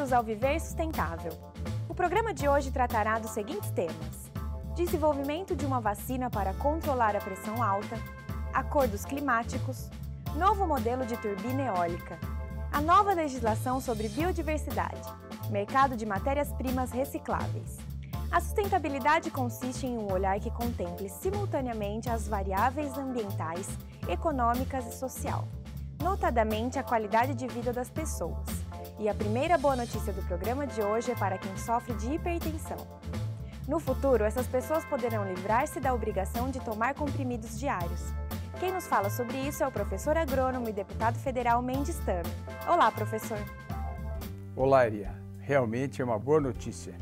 Bem-vindos ao Viver Sustentável. O programa de hoje tratará dos seguintes temas: desenvolvimento de uma vacina para controlar a pressão alta, acordos climáticos, novo modelo de turbina eólica, a nova legislação sobre biodiversidade, mercado de matérias-primas recicláveis. A sustentabilidade consiste em um olhar que contemple simultaneamente as variáveis ambientais, econômicas e social, notadamente a qualidade de vida das pessoas. E a primeira boa notícia do programa de hoje é para quem sofre de hipertensão. No futuro, essas pessoas poderão livrar-se da obrigação de tomar comprimidos diários. Quem nos fala sobre isso é o professor agrônomo e deputado federal Mendes Tame. Olá, professor. Olá, Iria. Realmente é uma boa notícia,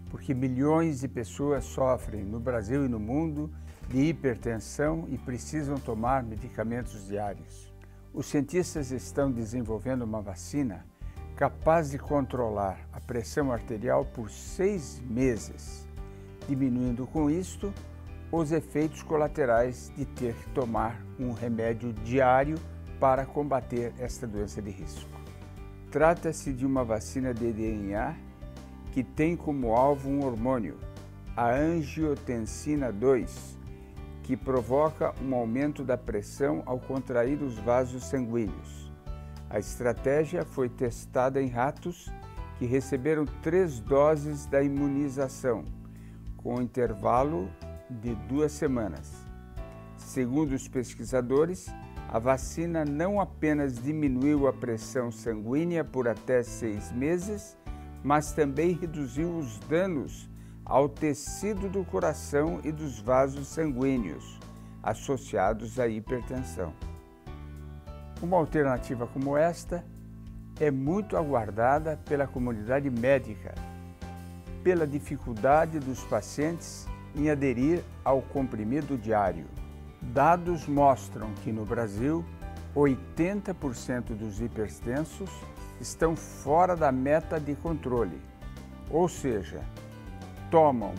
porque milhões de pessoas sofrem no Brasil e no mundo de hipertensão e precisam tomar medicamentos diários. Os cientistas estão desenvolvendo uma vacina capaz de controlar a pressão arterial por 6 meses, diminuindo com isto os efeitos colaterais de ter que tomar um remédio diário para combater esta doença de risco. Trata-se de uma vacina de DNA que tem como alvo um hormônio, a angiotensina 2, que provoca um aumento da pressão ao contrair os vasos sanguíneos. A estratégia foi testada em ratos que receberam 3 doses da imunização, com intervalo de 2 semanas. Segundo os pesquisadores, a vacina não apenas diminuiu a pressão sanguínea por até 6 meses, mas também reduziu os danos ao tecido do coração e dos vasos sanguíneos associados à hipertensão. Uma alternativa como esta é muito aguardada pela comunidade médica, pela dificuldade dos pacientes em aderir ao comprimido diário. Dados mostram que no Brasil, 80% dos hipertensos estão fora da meta de controle, ou seja, tomam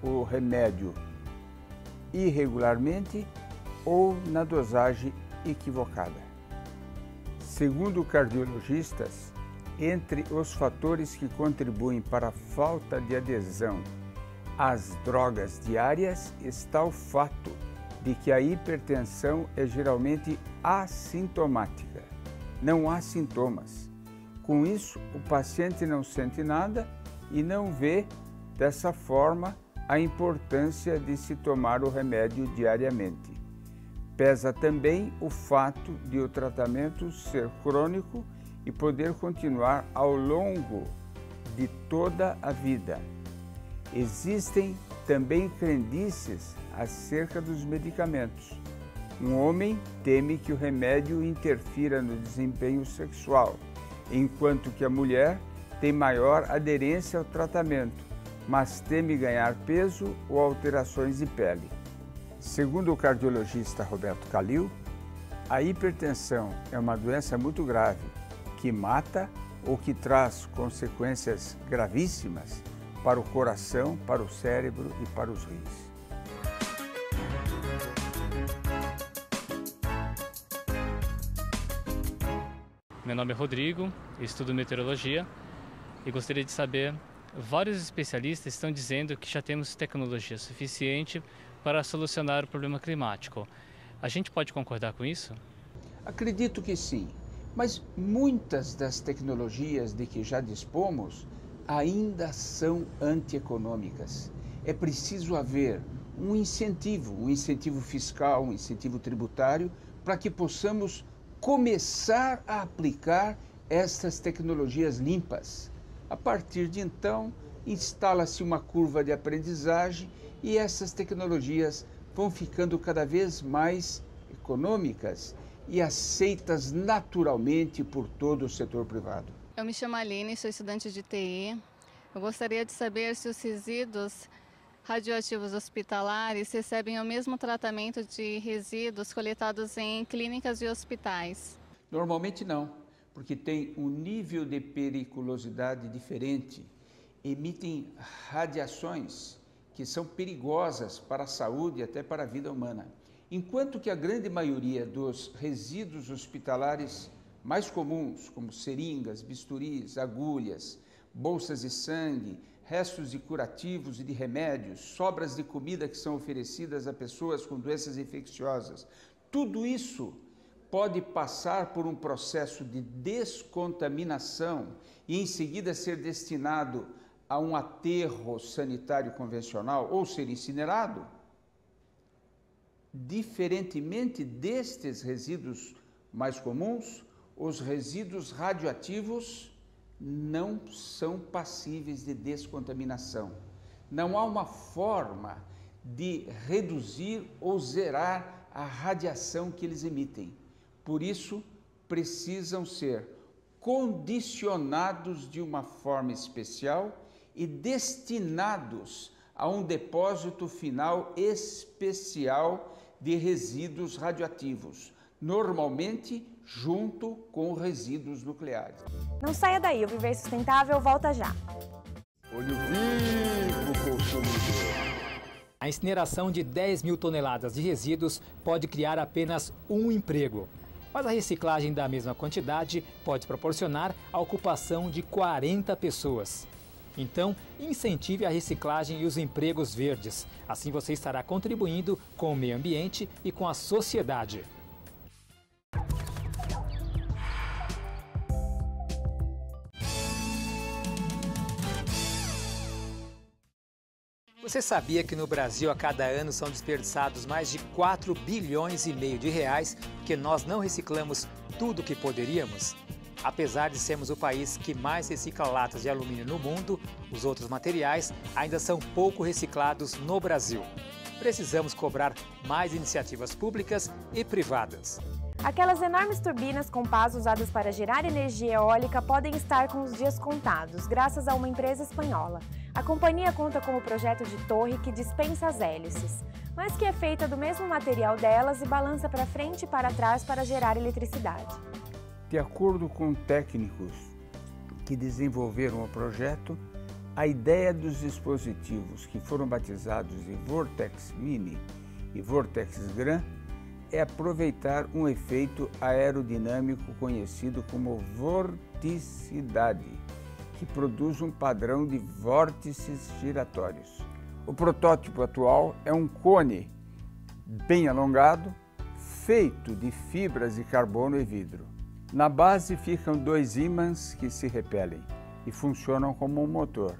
o remédio irregularmente ou na dosagem equivocada. Segundo cardiologistas, entre os fatores que contribuem para a falta de adesão às drogas diárias está o fato de que a hipertensão é geralmente assintomática. Não há sintomas. Com isso, o paciente não sente nada e não vê, dessa forma, a importância de se tomar o remédio diariamente. Pesa também o fato de o tratamento ser crônico e poder continuar ao longo de toda a vida. Existem também crendices acerca dos medicamentos. Um homem teme que o remédio interfira no desempenho sexual, enquanto que a mulher tem maior aderência ao tratamento, mas teme ganhar peso ou alterações de pele. Segundo o cardiologista Roberto Calil, a hipertensão é uma doença muito grave, que mata ou que traz consequências gravíssimas para o coração, para o cérebro e para os rins. Meu nome é Rodrigo, estudo meteorologia e gostaria de saber, vários especialistas estão dizendo que já temos tecnologia suficiente para solucionar o problema climático. A gente pode concordar com isso? Acredito que sim, mas muitas das tecnologias de que já dispomos ainda são antieconômicas. É preciso haver um incentivo fiscal, um incentivo tributário, para que possamos começar a aplicar estas tecnologias limpas. A partir de então, instala-se uma curva de aprendizagem e essas tecnologias vão ficando cada vez mais econômicas e aceitas naturalmente por todo o setor privado. Eu me chamo Aline, sou estudante de TI. Eu gostaria de saber se os resíduos radioativos hospitalares recebem o mesmo tratamento de resíduos coletados em clínicas e hospitais. Normalmente não, porque tem um nível de periculosidade diferente. Emitem radiações que são perigosas para a saúde e até para a vida humana. Enquanto que a grande maioria dos resíduos hospitalares mais comuns, como seringas, bisturis, agulhas, bolsas de sangue, restos de curativos e de remédios, sobras de comida que são oferecidas a pessoas com doenças infecciosas. Tudo isso pode passar por um processo de descontaminação e em seguida ser destinado a um aterro sanitário convencional ou ser incinerado. Diferentemente destes resíduos mais comuns, os resíduos radioativos não são passíveis de descontaminação. Não há uma forma de reduzir ou zerar a radiação que eles emitem. Por isso, precisam ser condicionados de uma forma especial e destinados a um depósito final especial de resíduos radioativos, normalmente junto com resíduos nucleares. Não saia daí, o Viver Sustentável volta já. Olho vivo, consumidor. A incineração de 10 mil toneladas de resíduos pode criar apenas um emprego. Mas a reciclagem da mesma quantidade pode proporcionar a ocupação de 40 pessoas. Então, incentive a reciclagem e os empregos verdes. Assim você estará contribuindo com o meio ambiente e com a sociedade. Você sabia que no Brasil a cada ano são desperdiçados mais de 4 bilhões e meio de reais porque nós não reciclamos tudo o que poderíamos? Apesar de sermos o país que mais recicla latas de alumínio no mundo, os outros materiais ainda são pouco reciclados no Brasil. Precisamos cobrar mais iniciativas públicas e privadas. Aquelas enormes turbinas com pás usadas para gerar energia eólica podem estar com os dias contados, graças a uma empresa espanhola. A companhia conta com o projeto de torre que dispensa as hélices, mas que é feita do mesmo material delas e balança para frente e para trás para gerar eletricidade. De acordo com técnicos que desenvolveram o projeto, a ideia dos dispositivos que foram batizados de Vortex Mini e Vortex Gran é aproveitar um efeito aerodinâmico conhecido como vorticidade, que produz um padrão de vórtices giratórios. O protótipo atual é um cone bem alongado, feito de fibras de carbono e vidro. Na base ficam 2 ímãs que se repelem e funcionam como um motor,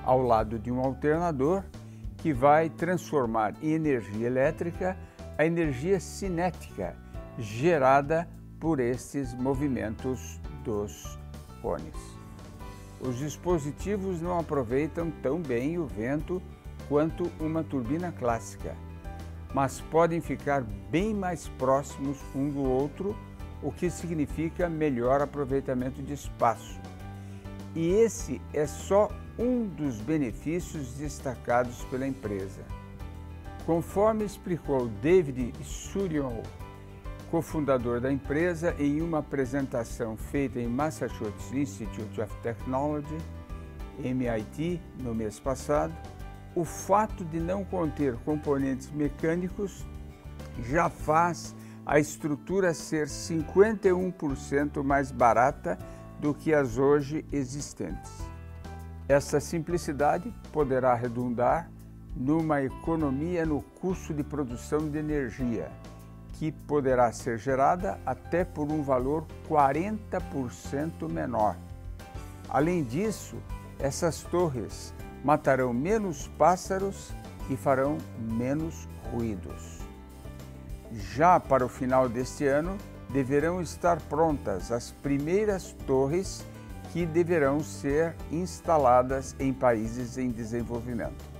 ao lado de um alternador que vai transformar em energia elétrica a energia cinética gerada por estes movimentos dos cones. Os dispositivos não aproveitam tão bem o vento quanto uma turbina clássica, mas podem ficar bem mais próximos um do outro, o que significa melhor aproveitamento de espaço. E esse é só um dos benefícios destacados pela empresa. Conforme explicou David Surion, cofundador da empresa, em uma apresentação feita em Massachusetts Institute of Technology, MIT, no mês passado, o fato de não conter componentes mecânicos já faz a estrutura ser 51% mais barata do que as hoje existentes. Essa simplicidade poderá redundar numa economia no custo de produção de energia, que poderá ser gerada até por um valor 40% menor. Além disso, essas torres matarão menos pássaros e farão menos ruídos. Já para o final deste ano, deverão estar prontas as primeiras torres que deverão ser instaladas em países em desenvolvimento.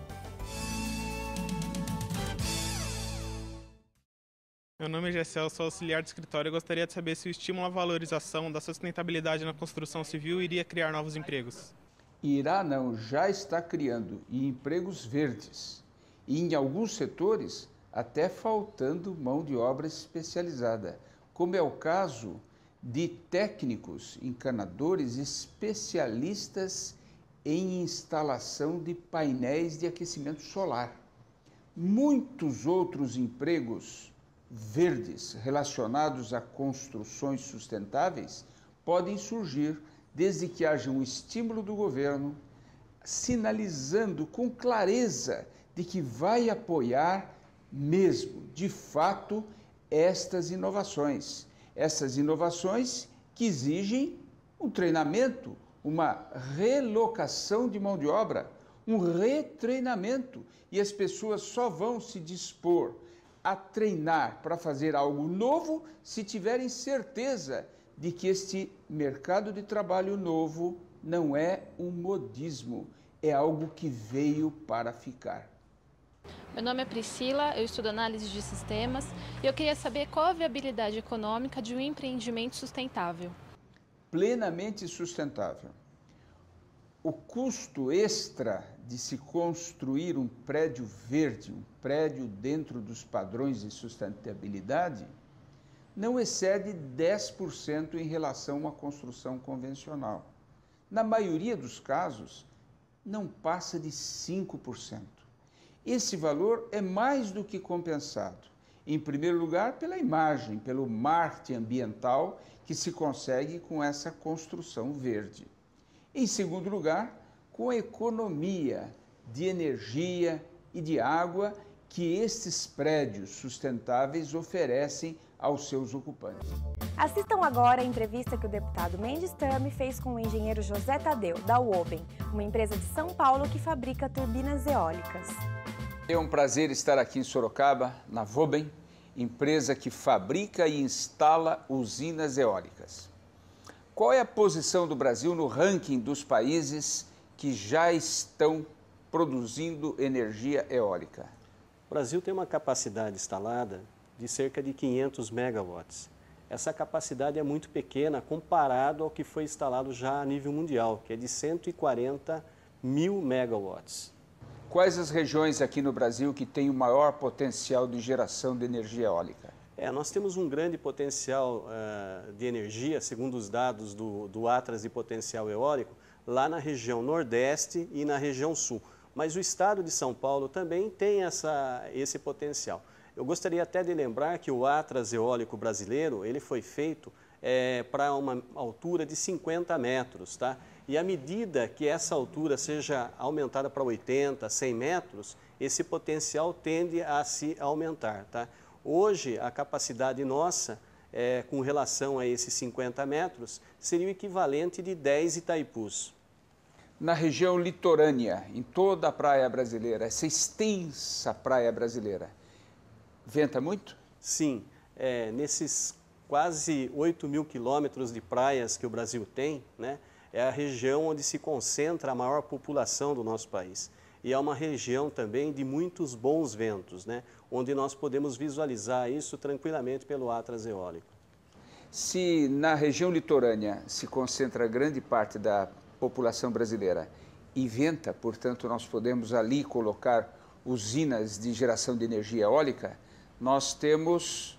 Meu nome é Gessel, sou auxiliar de escritório e gostaria de saber se o estímulo à valorização da sustentabilidade na construção civil iria criar novos empregos. Irá não, já está criando, e empregos verdes. E em alguns setores, até faltando mão de obra especializada, como é o caso de técnicos encanadores especialistas em instalação de painéis de aquecimento solar. Muitos outros empregos verdes relacionados a construções sustentáveis podem surgir desde que haja um estímulo do governo, sinalizando com clareza de que vai apoiar mesmo, de fato, estas inovações. Essas inovações que exigem um treinamento, uma relocação de mão de obra, um retreinamento. E as pessoas só vão se dispor a treinar para fazer algo novo se tiverem certeza de que este mercado de trabalho novo não é um modismo, é algo que veio para ficar. Meu nome é Priscila, eu estudo análise de sistemas e eu queria saber qual a viabilidade econômica de um empreendimento sustentável. Plenamente sustentável. O custo extra de se construir um prédio verde, um prédio dentro dos padrões de sustentabilidade, não excede 10% em relação a uma construção convencional. Na maioria dos casos, não passa de 5%. Esse valor é mais do que compensado, em primeiro lugar, pela imagem, pelo marketing ambiental que se consegue com essa construção verde. Em segundo lugar, com a economia de energia e de água que estes prédios sustentáveis oferecem aos seus ocupantes. Assistam agora a entrevista que o deputado Mendes Tami fez com o engenheiro José Tadeu, da Woben, uma empresa de São Paulo que fabrica turbinas eólicas. É um prazer estar aqui em Sorocaba, na Woben, empresa que fabrica e instala usinas eólicas. Qual é a posição do Brasil no ranking dos países que já estão produzindo energia eólica? O Brasil tem uma capacidade instalada de cerca de 500 megawatts. Essa capacidade é muito pequena comparado ao que foi instalado já a nível mundial, que é de 140 mil megawatts. Quais as regiões aqui no Brasil que têm o maior potencial de geração de energia eólica? Nós temos um grande potencial de energia, segundo os dados do Atlas de Potencial Eólico, lá na região Nordeste e na região Sul. Mas o estado de São Paulo também tem esse potencial. Eu gostaria até de lembrar que o Atlas Eólico Brasileiro, ele foi feito para uma altura de 50 metros, tá? E à medida que essa altura seja aumentada para 80, 100 metros, esse potencial tende a se aumentar, tá? Hoje, a capacidade nossa, com relação a esses 50 metros, seria o equivalente de 10 Itaipus. Na região litorânea, em toda a praia brasileira, essa extensa praia brasileira, venta muito? Sim, nesses quase 8 mil quilômetros de praias que o Brasil tem, né, é a região onde se concentra a maior população do nosso país. E é uma região também de muitos bons ventos, né, onde nós podemos visualizar isso tranquilamente pelo Atlas Eólico. Se na região litorânea se concentra grande parte da população brasileira e venta, portanto, nós podemos ali colocar usinas de geração de energia eólica, nós temos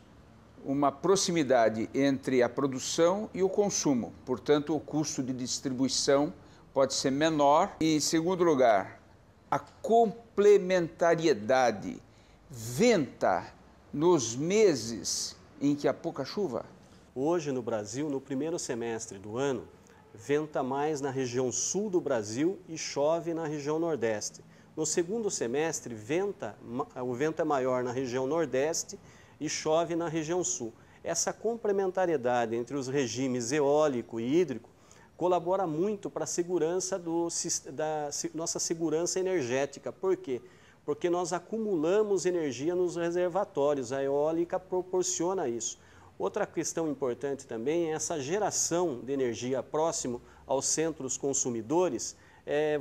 uma proximidade entre a produção e o consumo. Portanto, o custo de distribuição pode ser menor. E, em segundo lugar, a complementariedade venta nos meses em que há pouca chuva. Hoje, no Brasil, no primeiro semestre do ano, venta mais na região sul do Brasil e chove na região nordeste. No segundo semestre, o vento é maior na região nordeste e chove na região sul. Essa complementariedade entre os regimes eólico e hídrico colabora muito para a segurança da nossa segurança energética. Por quê? Porque nós acumulamos energia nos reservatórios, a eólica proporciona isso. Outra questão importante também é essa geração de energia próximo aos centros consumidores,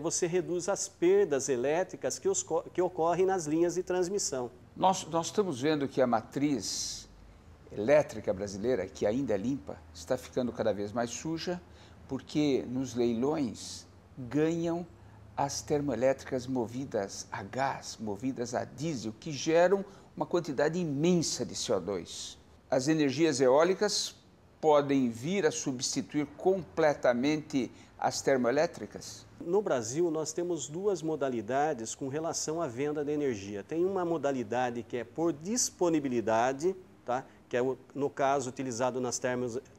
você reduz as perdas elétricas que ocorrem nas linhas de transmissão. Nós estamos vendo que a matriz elétrica brasileira, que ainda é limpa, está ficando cada vez mais suja, porque nos leilões ganham as termoelétricas movidas a gás, movidas a diesel, que geram uma quantidade imensa de CO2. As energias eólicas podem vir a substituir completamente as termoelétricas? No Brasil, nós temos duas modalidades com relação à venda de energia. Tem uma modalidade que é por disponibilidade, tá? Que é, no caso, utilizado nas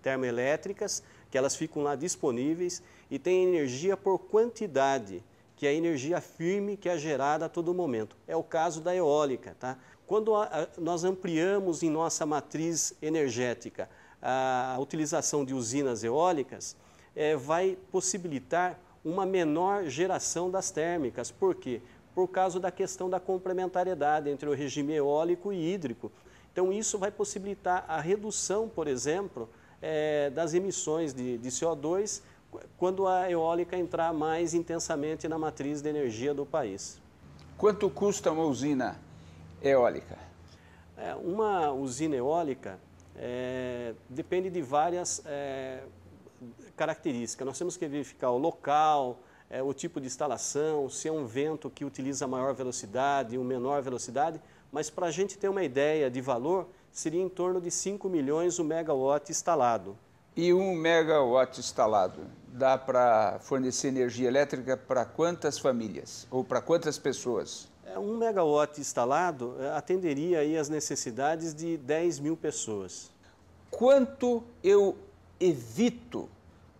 termoelétricas, que elas ficam lá disponíveis e tem energia por quantidade, que é a energia firme que é gerada a todo momento. É o caso da eólica, tá? Quando nós ampliamos em nossa matriz energética a utilização de usinas eólicas, vai possibilitar uma menor geração das térmicas. Por quê? Por causa da questão da complementariedade entre o regime eólico e hídrico. Então, isso vai possibilitar a redução, por exemplo, das emissões de CO2 quando a eólica entrar mais intensamente na matriz de energia do país. Quanto custa uma usina eólica? Uma usina eólica depende de várias características. Nós temos que verificar o local, o tipo de instalação, se é um vento que utiliza maior velocidade ou menor velocidade, mas para a gente ter uma ideia de valor, seria em torno de 5 milhões o megawatt instalado. E 1 megawatt instalado dá para fornecer energia elétrica para quantas famílias ou para quantas pessoas? 1 megawatt instalado atenderia aí as necessidades de 10 mil pessoas. Quanto eu evito,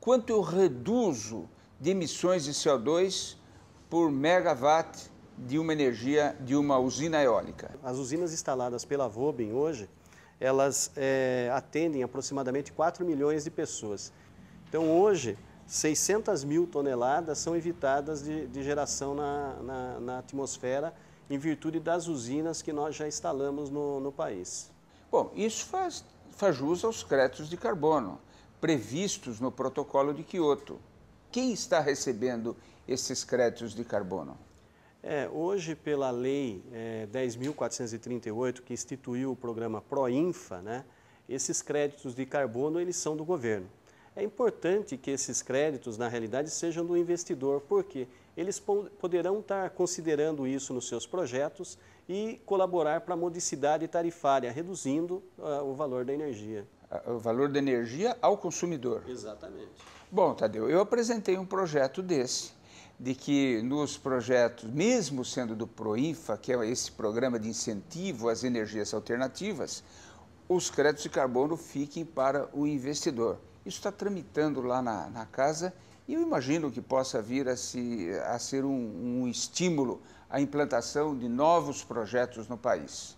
quanto eu reduzo de emissões de CO2 por megawatt de uma energia de uma usina eólica? As usinas instaladas pela Vobem hoje, elas atendem aproximadamente 4 milhões de pessoas. Então hoje, 600 mil toneladas são evitadas de geração na atmosfera em virtude das usinas que nós já instalamos no país. Bom, isso faz jus aos créditos de carbono previstos no protocolo de Quioto. Quem está recebendo esses créditos de carbono? Hoje, pela Lei 10.438, que instituiu o programa PROINFA, né, esses créditos de carbono eles são do governo. É importante que esses créditos, na realidade, sejam do investidor, porque eles poderão estar considerando isso nos seus projetos e colaborar para a modicidade tarifária, reduzindo o valor da energia. O valor da energia ao consumidor. Exatamente. Bom, Tadeu, eu apresentei um projeto desse, de que nos projetos, mesmo sendo do PROINFA, que é esse programa de incentivo às energias alternativas, os créditos de carbono fiquem para o investidor. Isso está tramitando lá na casa e eu imagino que possa vir a ser um estímulo à implantação de novos projetos no país.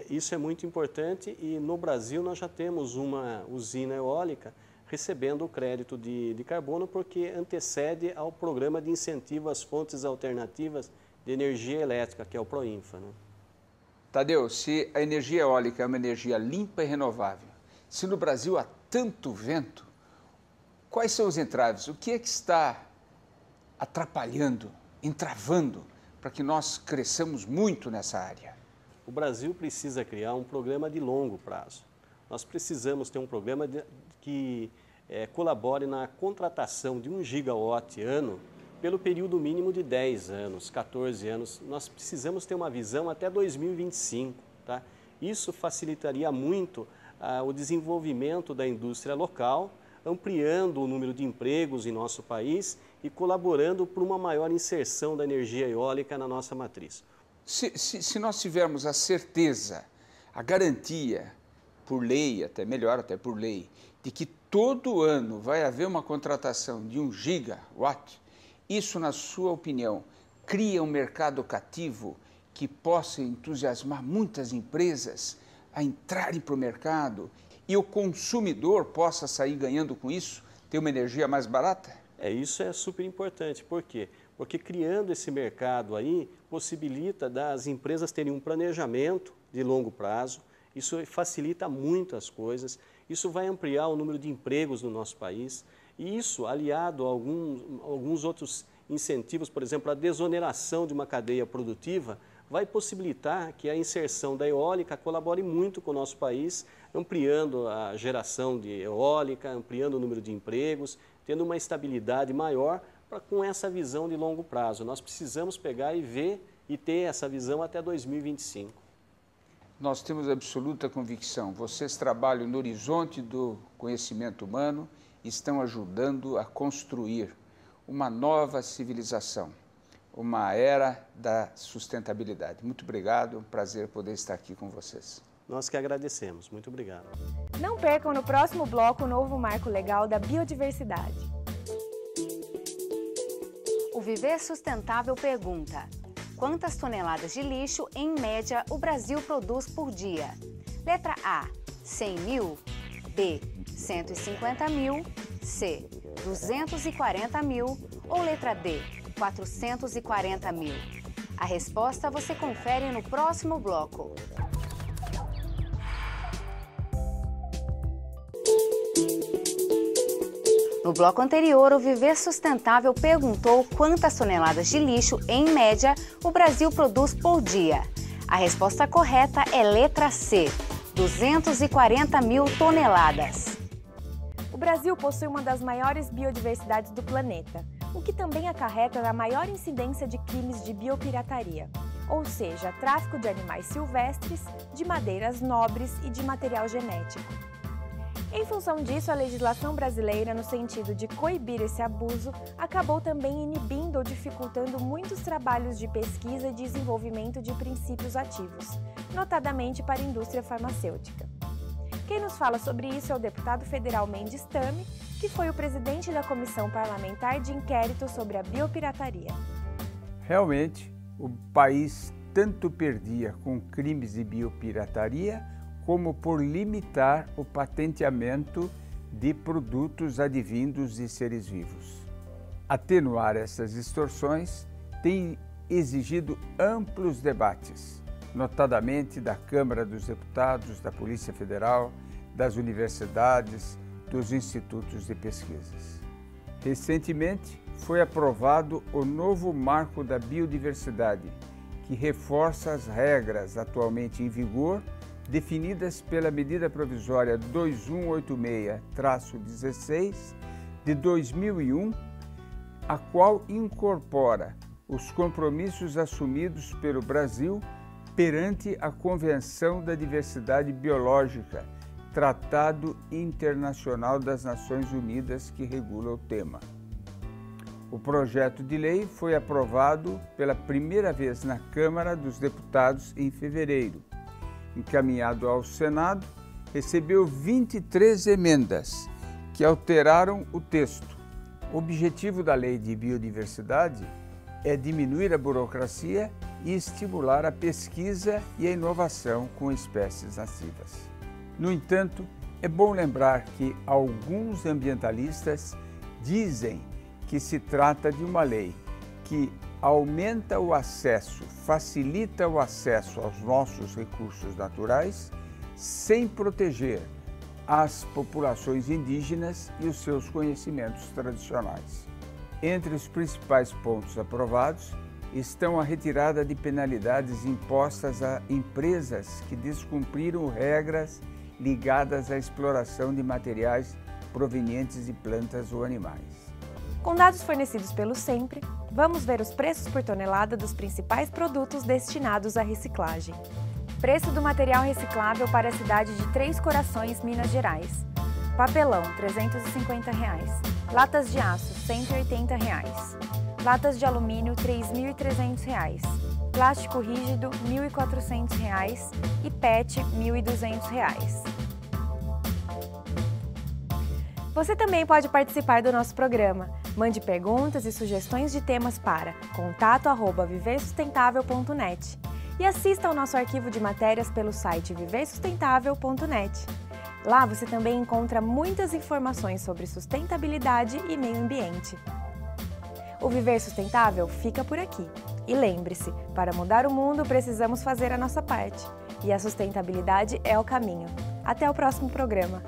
Isso é muito importante e no Brasil nós já temos uma usina eólica recebendo o crédito de carbono porque antecede ao programa de incentivo às fontes alternativas de energia elétrica, que é o PROINFA, né? Tadeu, se a energia eólica é uma energia limpa e renovável, se no Brasil há tanto vento, quais são os entraves? O que é que está atrapalhando, entravando, para que nós cresçamos muito nessa área? O Brasil precisa criar um programa de longo prazo. Nós precisamos ter um programa que colabore na contratação de 1 gigawatt ano pelo período mínimo de 10 anos, 14 anos. Nós precisamos ter uma visão até 2025. Tá? Isso facilitaria muito o desenvolvimento da indústria local, ampliando o número de empregos em nosso país e colaborando para uma maior inserção da energia eólica na nossa matriz. Se nós tivermos a certeza, a garantia, por lei, até melhor, até por lei, de que todo ano vai haver uma contratação de 1 gigawatt, isso, na sua opinião, cria um mercado cativo que possa entusiasmar muitas empresas a entrarem para o mercado e o consumidor possa sair ganhando com isso, ter uma energia mais barata? Isso é super importante. Por quê? Porque criando esse mercado aí, possibilita das empresas terem um planejamento de longo prazo, isso facilita muito as coisas, isso vai ampliar o número de empregos no nosso país e isso, aliado a alguns outros incentivos, por exemplo, a desoneração de uma cadeia produtiva, vai possibilitar que a inserção da eólica colabore muito com o nosso país, ampliando a geração de eólica, ampliando o número de empregos, tendo uma estabilidade maior com essa visão de longo prazo. Nós precisamos pegar e ver e ter essa visão até 2025. Nós temos absoluta convicção. Vocês trabalham no horizonte do conhecimento humano e estão ajudando a construir uma nova civilização, uma era da sustentabilidade. Muito obrigado, é um prazer poder estar aqui com vocês. Nós que agradecemos. Muito obrigado. Não percam no próximo bloco o novo marco legal da biodiversidade. O Viver Sustentável pergunta: quantas toneladas de lixo, em média, o Brasil produz por dia? Letra A, 100 mil. B, 150 mil. C, 240 mil. Ou letra D, 440 mil? A resposta você confere no próximo bloco. No bloco anterior, o Viver Sustentável perguntou quantas toneladas de lixo, em média, o Brasil produz por dia. A resposta correta é letra C, 240 mil toneladas. O Brasil possui uma das maiores biodiversidades do planeta, o que também acarreta na maior incidência de crimes de biopirataria, ou seja, tráfico de animais silvestres, de madeiras nobres e de material genético. Em função disso, a legislação brasileira, no sentido de coibir esse abuso, acabou também inibindo ou dificultando muitos trabalhos de pesquisa e desenvolvimento de princípios ativos, notadamente para a indústria farmacêutica. Quem nos fala sobre isso é o deputado federal Mendes Tame, que foi o presidente da Comissão Parlamentar de Inquérito sobre a Biopirataria. Realmente, o país tanto perdia com crimes de biopirataria, como por limitar o patenteamento de produtos advindos de seres vivos. Atenuar essas distorções tem exigido amplos debates, notadamente da Câmara dos Deputados, da Polícia Federal, das universidades, dos institutos de pesquisas. Recentemente, foi aprovado o novo Marco da Biodiversidade, que reforça as regras atualmente em vigor, definidas pela Medida Provisória 2186-16 de 2001, a qual incorpora os compromissos assumidos pelo Brasil perante a Convenção da Diversidade Biológica, Tratado Internacional das Nações Unidas que regula o tema. O projeto de lei foi aprovado pela primeira vez na Câmara dos Deputados em fevereiro. Encaminhado ao Senado, recebeu 23 emendas que alteraram o texto. O objetivo da Lei de Biodiversidade é diminuir a burocracia e estimular a pesquisa e a inovação com espécies nativas. No entanto, é bom lembrar que alguns ambientalistas dizem que se trata de uma lei que aumenta o acesso, facilita o acesso aos nossos recursos naturais, sem proteger as populações indígenas e os seus conhecimentos tradicionais. Entre os principais pontos aprovados estão a retirada de penalidades impostas a empresas que descumpriram regras ligadas à exploração de materiais provenientes de plantas ou animais. Com dados fornecidos pelo SEMPRE, vamos ver os preços por tonelada dos principais produtos destinados à reciclagem. Preço do material reciclável para a cidade de Três Corações, Minas Gerais. Papelão, R$ 350. Latas de aço, R$ 180. Latas de alumínio, R$ 3.300. Plástico rígido, R$ 1.400. E PET, R$ 1.200. Você também pode participar do nosso programa. Mande perguntas e sugestões de temas para contato@viversustentável.net e assista ao nosso arquivo de matérias pelo site viversustentável.net. Lá você também encontra muitas informações sobre sustentabilidade e meio ambiente. O Viver Sustentável fica por aqui. E lembre-se, para mudar o mundo precisamos fazer a nossa parte. E a sustentabilidade é o caminho. Até o próximo programa.